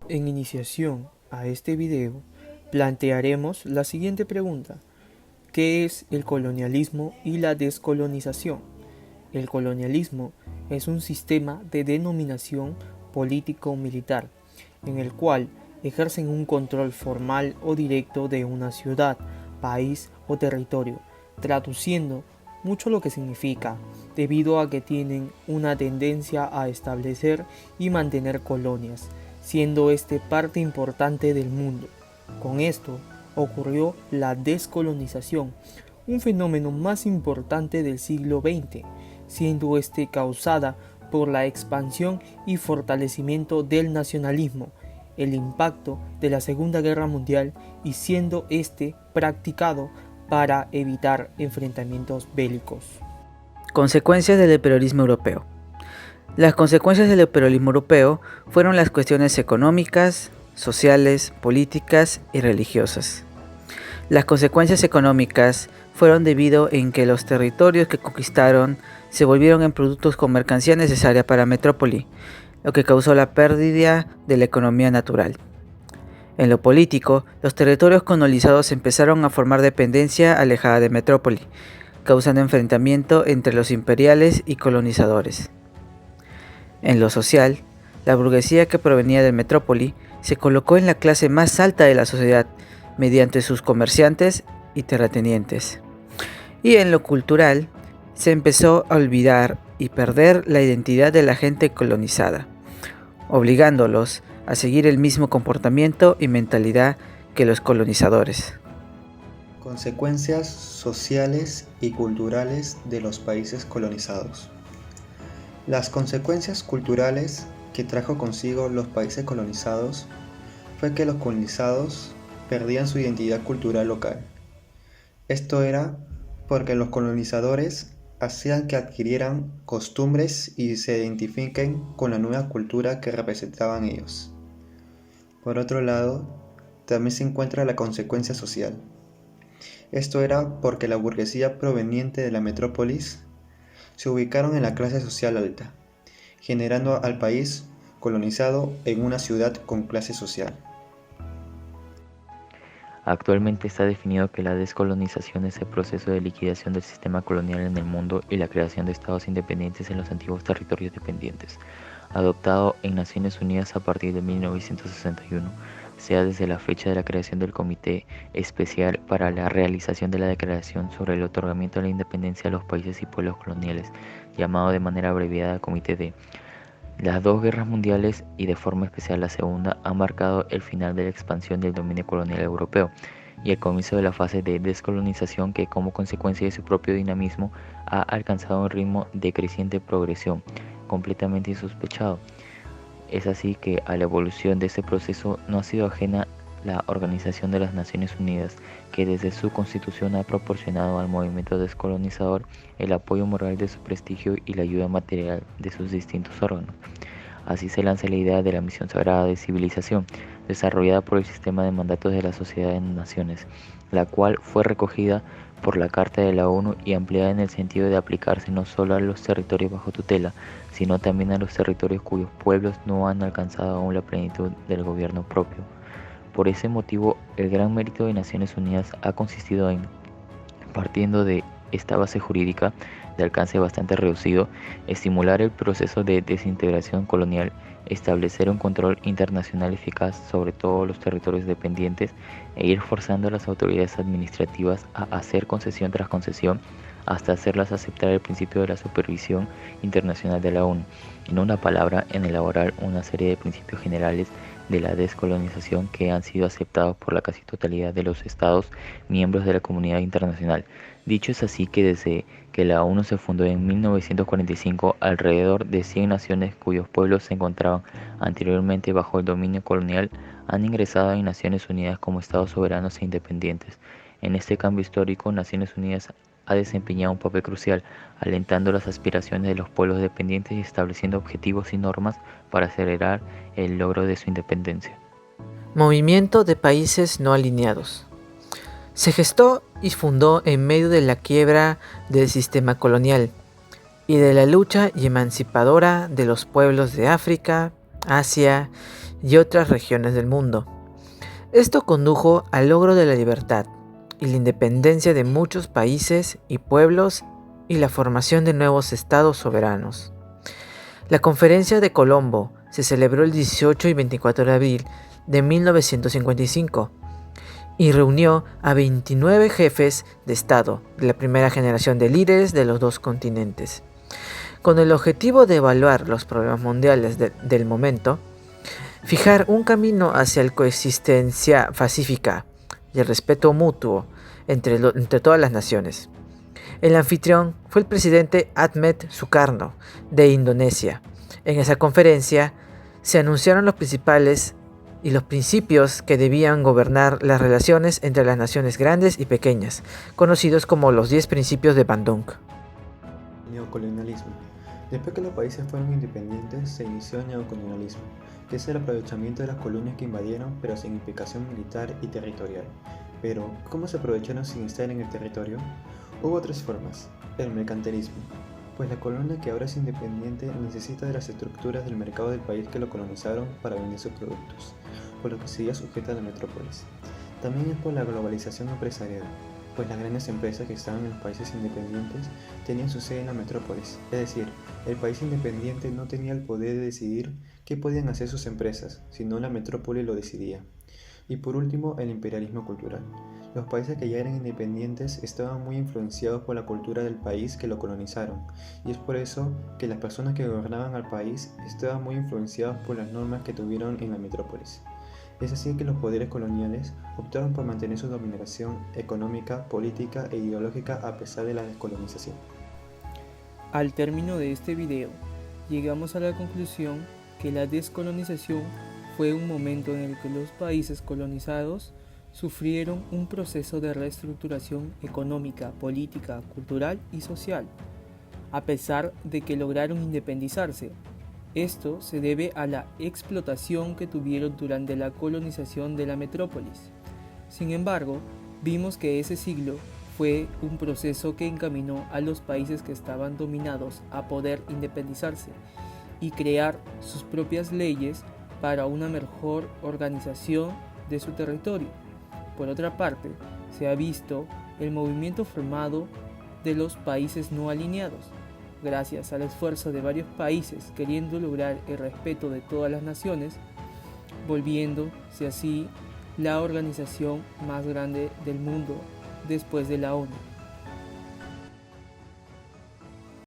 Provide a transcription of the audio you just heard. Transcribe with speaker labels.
Speaker 1: En iniciación a este video, plantearemos la siguiente pregunta: ¿qué es el colonialismo y la descolonización? El colonialismo es un sistema de denominación político-militar en el cual ejercen un control formal o directo de una ciudad, país o territorio, traduciendo mucho lo que significa, debido a que tienen una tendencia a establecer y mantener colonias, siendo este parte importante del mundo. Con esto ocurrió la descolonización, un fenómeno más importante del siglo XX, siendo este causada por la expansión y fortalecimiento del nacionalismo, el impacto de la Segunda Guerra Mundial y siendo este practicado para evitar enfrentamientos bélicos.
Speaker 2: Consecuencias del imperialismo europeo. Las consecuencias del imperialismo europeo fueron las cuestiones económicas, sociales, políticas y religiosas. Las consecuencias económicas fueron debido en que los territorios que conquistaron se volvieron en productos con mercancía necesaria para metrópoli, lo que causó la pérdida de la economía natural. En lo político, los territorios colonizados empezaron a formar dependencia alejada de metrópoli, causando enfrentamiento entre los imperiales y colonizadores. En lo social, la burguesía que provenía de metrópoli se colocó en la clase más alta de la sociedad mediante sus comerciantes y terratenientes. Y en lo cultural, se empezó a olvidar y perder la identidad de la gente colonizada, obligándolos a seguir el mismo comportamiento y mentalidad que los colonizadores.
Speaker 3: Consecuencias sociales y culturales de los países colonizados. Las consecuencias culturales que trajo consigo los países colonizados fue que los colonizados perdían su identidad cultural local. Esto era porque los colonizadores hacían que adquirieran costumbres y se identifiquen con la nueva cultura que representaban ellos. Por otro lado, también se encuentra la consecuencia social. Esto era porque la burguesía proveniente de la metrópolis se ubicaron en la clase social alta, generando al país colonizado en una ciudad con clase social.
Speaker 4: Actualmente está definido que la descolonización es el proceso de liquidación del sistema colonial en el mundo y la creación de estados independientes en los antiguos territorios dependientes, adoptado en Naciones Unidas a partir de 1961, sea desde la fecha de la creación del Comité Especial para la realización de la Declaración sobre el otorgamiento de la independencia a los países y pueblos coloniales, llamado de manera abreviada Comité D. Las dos guerras mundiales, y de forma especial la segunda, han marcado el final de la expansión del dominio colonial europeo y el comienzo de la fase de descolonización que, como consecuencia de su propio dinamismo, ha alcanzado un ritmo de creciente progresión, completamente insospechado. Es así que a la evolución de este proceso no ha sido ajena la Organización de las Naciones Unidas, que desde su constitución ha proporcionado al movimiento descolonizador el apoyo moral de su prestigio y la ayuda material de sus distintos órganos. Así se lanza la idea de la misión sagrada de civilización, desarrollada por el sistema de mandatos de la Sociedad de Naciones, la cual fue recogida por la Carta de la ONU y ampliada en el sentido de aplicarse no solo a los territorios bajo tutela, sino también a los territorios cuyos pueblos no han alcanzado aún la plenitud del gobierno propio. Por ese motivo, el gran mérito de Naciones Unidas ha consistido en, partiendo de esta base jurídica de alcance bastante reducido, estimular el proceso de desintegración colonial, establecer un control internacional eficaz sobre todos los territorios dependientes e ir forzando a las autoridades administrativas a hacer concesión tras concesión hasta hacerlas aceptar el principio de la supervisión internacional de la ONU. En una palabra, en elaborar una serie de principios generales de la descolonización que han sido aceptados por la casi totalidad de los estados miembros de la comunidad internacional. Dicho es así que desde que la ONU se fundó en 1945, alrededor de 100 naciones cuyos pueblos se encontraban anteriormente bajo el dominio colonial han ingresado en Naciones Unidas como estados soberanos e independientes. En este cambio histórico, Naciones Unidas ha desempeñado un papel crucial, alentando las aspiraciones de los pueblos dependientes y estableciendo objetivos y normas para acelerar el logro de su independencia.
Speaker 2: Movimiento de países no alineados. Se gestó y fundó en medio de la quiebra del sistema colonial y de la lucha emancipadora de los pueblos de África, Asia y otras regiones del mundo. Esto condujo al logro de la libertad y la independencia de muchos países y pueblos y la formación de nuevos estados soberanos. La Conferencia de Colombo se celebró el 18 y 24 de abril de 1955 y reunió a 29 jefes de Estado de la primera generación de líderes de los dos continentes, con el objetivo de evaluar los problemas mundiales del momento, fijar un camino hacia la coexistencia pacífica y el respeto mutuo entre todas las naciones. El anfitrión fue el presidente Ahmed Sukarno de Indonesia. En esa conferencia se anunciaron los principales y los principios que debían gobernar las relaciones entre las naciones grandes y pequeñas, conocidos como los 10 principios de Bandung.
Speaker 3: Neocolonialismo. Después que los países fueron independientes, se inició el neocolonialismo, que es el aprovechamiento de las colonias que invadieron, pero sin implicación militar y territorial. Pero, ¿cómo se aprovecharon sin estar en el territorio? Hubo tres formas. El mercantilismo, pues la colonia que ahora es independiente necesita de las estructuras del mercado del país que lo colonizaron para vender sus productos, por lo que seguía sujeta a la metrópolis. También es por la globalización empresarial, pues las grandes empresas que estaban en los países independientes tenían su sede en la metrópolis, es decir, el país independiente no tenía el poder de decidir qué podían hacer sus empresas, sino la metrópoli lo decidía. Y por último, el imperialismo cultural. Los países que ya eran independientes estaban muy influenciados por la cultura del país que lo colonizaron, y es por eso que las personas que gobernaban al país estaban muy influenciados por las normas que tuvieron en la metrópolis. Es así que los poderes coloniales optaron por mantener su dominación económica, política e ideológica a pesar de la descolonización.
Speaker 1: Al término de este video, llegamos a la conclusión que la descolonización fue un momento en el que los países colonizados sufrieron un proceso de reestructuración económica, política, cultural y social, a pesar de que lograron independizarse. Esto se debe a la explotación que tuvieron durante la colonización de la metrópolis. Sin embargo, vimos que ese siglo fue un proceso que encaminó a los países que estaban dominados a poder independizarse y crear sus propias leyes para una mejor organización de su territorio. Por otra parte, se ha visto el movimiento formado de los países no alineados, gracias al esfuerzo de varios países queriendo lograr el respeto de todas las naciones, volviéndose así la organización más grande del mundo después de la ONU.